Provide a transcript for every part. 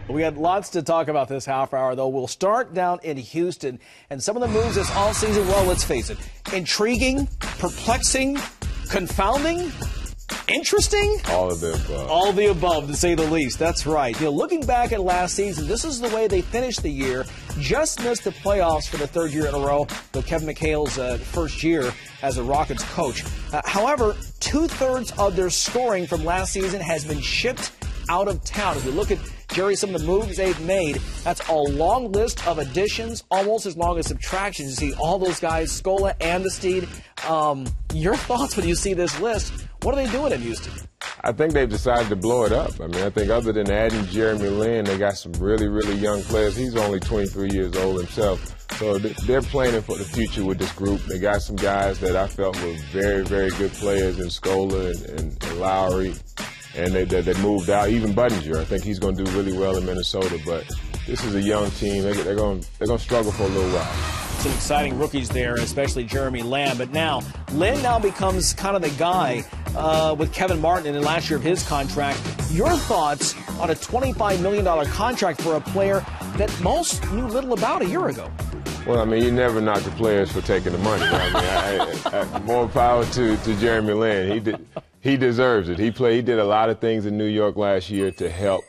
We had lots to talk about this half hour, though. We'll start down in Houston. And some of the moves this all season, well, let's face it, intriguing, perplexing, confounding, interesting? All of the above. All of the above, to say the least. That's right. Looking back at last season, this is the way they finished the year. Just missed the playoffs for the third year in a row, though Kevin McHale's first year as a Rockets coach. However, two-thirds of their scoring from last season has been shipped out of town. If you look at, Jerry, some of the moves they've made, that's a long list of additions, almost as long as subtractions. You see all those guys, Scola and the Steed. Your thoughts when you see this list? What are they doing in Houston? I think they've decided to blow it up. I mean, I think other than adding Jeremy Lin, they got some really, really young players. He's only 23 years old himself. So they're planning for the future with this group. They got some guys that I felt were very, very good players in Scola and Lowry. And they moved out. Even Budinger, I think he's going to do really well in Minnesota. But this is a young team. They're going to struggle for a little while. Some exciting rookies there, especially Jeremy Lamb. But now, Lin now becomes kind of the guy with Kevin Martin in the last year of his contract. Your thoughts on a $25 million contract for a player that most knew little about a year ago? Well, I mean, you never knock the players for taking the money. I mean, more power to Jeremy Lin. He deserves it. He did a lot of things in New York last year to help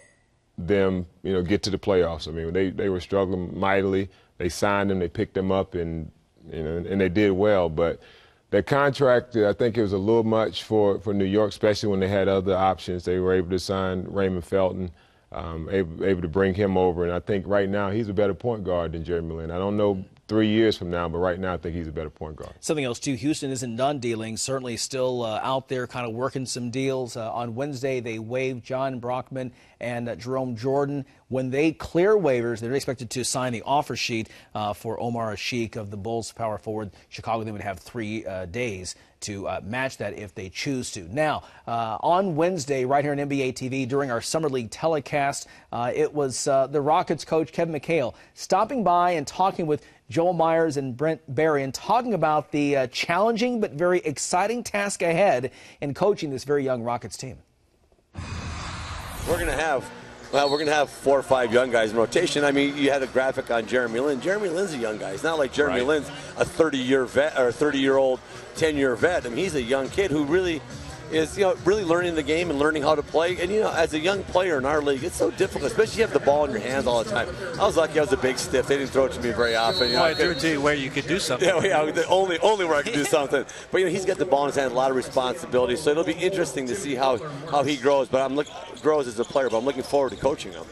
them, get to the playoffs. I mean, they were struggling mightily. They signed him, they picked him up, and they did well. But their contract, I think it was a little much for New York, especially when they had other options. They were able to sign Raymond Felton, able to bring him over. And I think right now he's a better point guard than Jeremy Lin. I don't know 3 years from now, but right now I think he's a better point guard. Something else, too, Houston isn't done dealing, certainly still out there kind of working some deals. On Wednesday, they waived John Brockman and Jerome Jordan. When they clear waivers, they're expected to sign the offer sheet for Omar Ashiq of the Bulls power forward. Chicago, they would have 3 days to match that if they choose to. Now, on Wednesday, right here on NBA TV, during our Summer League telecast, it was the Rockets coach, Kevin McHale, stopping by and talking with Joel Myers and Brent Barry and talking about the challenging but very exciting task ahead in coaching this very young Rockets team. We're going to have 4 or 5 young guys in rotation. I mean, you had a graphic on Jeremy Lin. Jeremy Lin's a young guy. It's not like Jeremy Lin's a 30-year vet or a 30-year-old, 10-year vet. I mean, he's a young kid who really is, really learning the game and learning how to play. And, as a young player in our league, it's so difficult, especially if you have the ball in your hands all the time. I was lucky I was a big stiff. They didn't throw it to me very often. Well, I threw it to you where you could do something. Yeah, only where I could do something. But, he's got the ball in his hand, a lot of responsibility. So it'll be interesting to see how he grows. But grows as a player, but I'm looking forward to coaching him.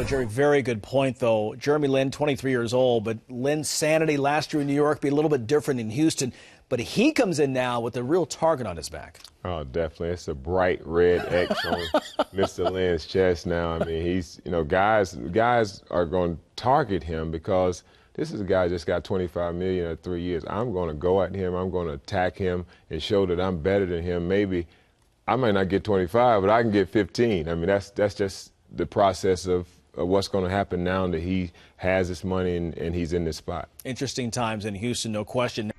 Jerry, very good point, though. Jeremy Lin, 23 years old, but Lin's sanity last year in New York be a little bit different in Houston. But he comes in now with a real target on his back. Oh, definitely. It's a bright red X on Mr. Lin's chest now. I mean, he's, guys are going to target him because this is a guy who just got $25 million at 3 years. I'm going to go at him. I'm going to attack him and show that I'm better than him. Maybe I might not get 25, but I can get 15. I mean, that's just the process of what's going to happen now that he has this money and he's in this spot. Interesting times in Houston, no question.